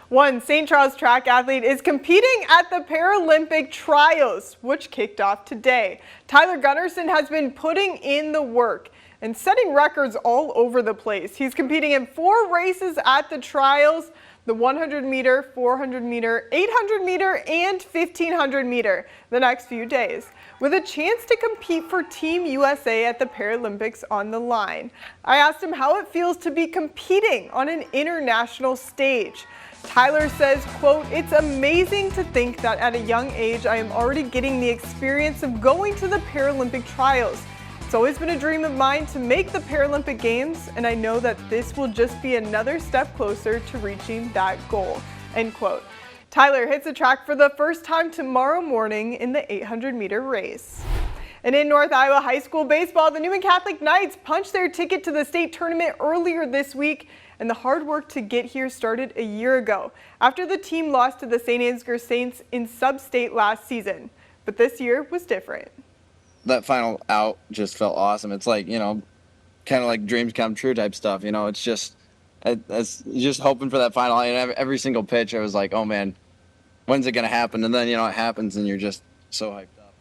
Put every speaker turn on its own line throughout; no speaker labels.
One St. Charles track athlete is competing at the Paralympic trials, which kicked off today. Tyler Gunnarsson has been putting in the work and setting records all over the place. He's competing in 4 races at the trials: the 100 meter, 400 meter, 800 meter, and 1500 meter the next few days, with a chance to compete for Team USA at the Paralympics on the line. I asked him how it feels to be competing on an international stage. Tyler says, quote, "It's amazing to think that at a young age I am already getting the experience of going to the Paralympic trials. It's always been a dream of mine to make the Paralympic Games, and I know that this will just be another step closer to reaching that goal," end quote. Tyler hits the track for the first time tomorrow morning in the 800 meter race. And in North Iowa High School baseball, the Newman Catholic Knights punched their ticket to the state tournament earlier this week, and the hard work to get here started a year ago after the team lost to the St. Ansgar Saints in sub-state last season. But this year was different.
That final out just felt awesome. It's like, kind of like dreams come true type stuff. It's just hoping for that final. And every single pitch, I was like, oh man, when's it going to happen? And then, it happens and you're just so hyped up.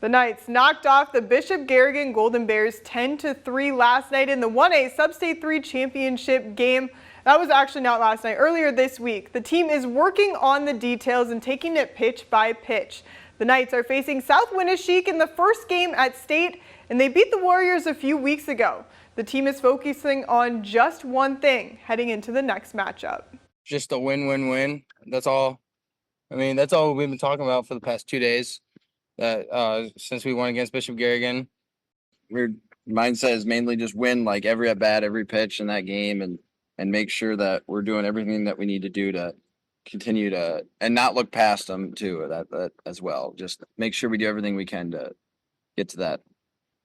The Knights knocked off the Bishop Garrigan Golden Bears 10-3 last night in the 1A Sub-State 3 championship game. That was actually not last night, earlier this week. The team is working on the details and taking it pitch by pitch. The Knights are facing South Winneshiek in the first game at state, and they beat the Warriors a few weeks ago. The team is focusing on just one thing heading into the next matchup.
Just a win-win-win. That's all. That's all we've been talking about for the past 2 days. That since we won against Bishop Garrigan.
Your mindset is mainly just win like every at bat, every pitch in that game, and make sure that we're doing everything that we need to do to continue to, and not look past them too, that as well. Just make sure we do everything we can to get to that,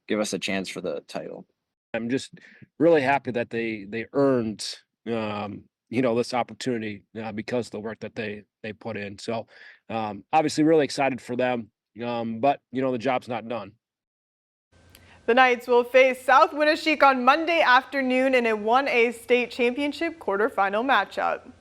give us a chance for the title.
I'm just really happy that they earned this opportunity because of the work that they put in. So obviously really excited for them. But the job's not done.
The Knights will face South Winneshiek on Monday afternoon in a 1A state championship quarterfinal matchup.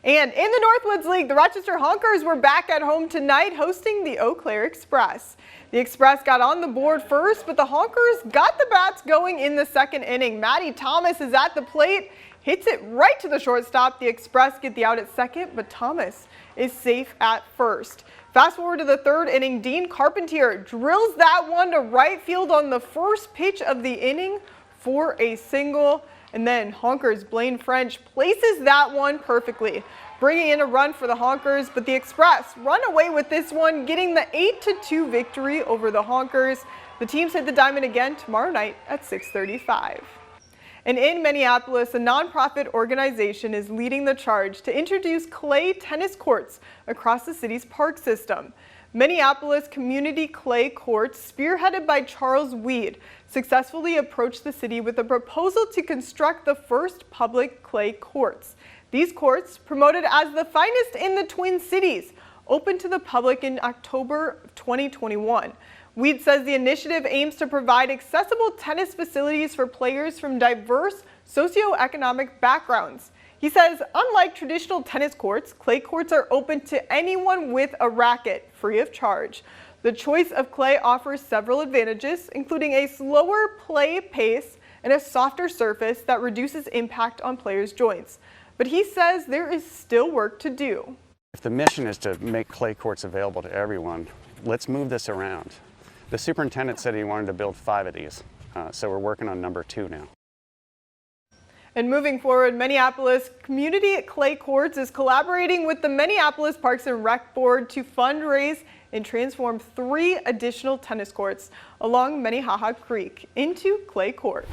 And in the Northwoods League, the Rochester Honkers were back at home tonight hosting the Eau Claire Express. The Express got on the board first, but the Honkers got the bats going in the second inning. Maddie Thomas is at the plate, hits it right to the shortstop. The Express get the out at second, but Thomas is safe at first. Fast forward to the third inning, Dean Carpentier drills that one to right field on the first pitch of the inning for a single. And then Honkers' Blaine French places that one perfectly, bringing in a run for the Honkers, but the Express run away with this one, getting the 8-2 victory over the Honkers. The teams hit the diamond again tomorrow night at 6:35. And in Minneapolis, a nonprofit organization is leading the charge to introduce clay tennis courts across the city's park system. Minneapolis Community Clay Courts, spearheaded by Charles Weed, successfully approached the city with a proposal to construct the first public clay courts. These courts, promoted as the finest in the Twin Cities, opened to the public in October of 2021. Weed says the initiative aims to provide accessible tennis facilities for players from diverse socioeconomic backgrounds. He says, unlike traditional tennis courts, clay courts are open to anyone with a racket, free of charge. The choice of clay offers several advantages, including a slower play pace and a softer surface that reduces impact on players' joints. But he says there is still work to do.
If the mission is to make clay courts available to everyone, let's move this around. The superintendent said he wanted to build 5 of these, so we're working on number 2 now.
And moving forward, Minneapolis Community Clay Courts is collaborating with the Minneapolis Parks and Rec Board to fundraise and transform 3 additional tennis courts along Minnehaha Creek into clay courts.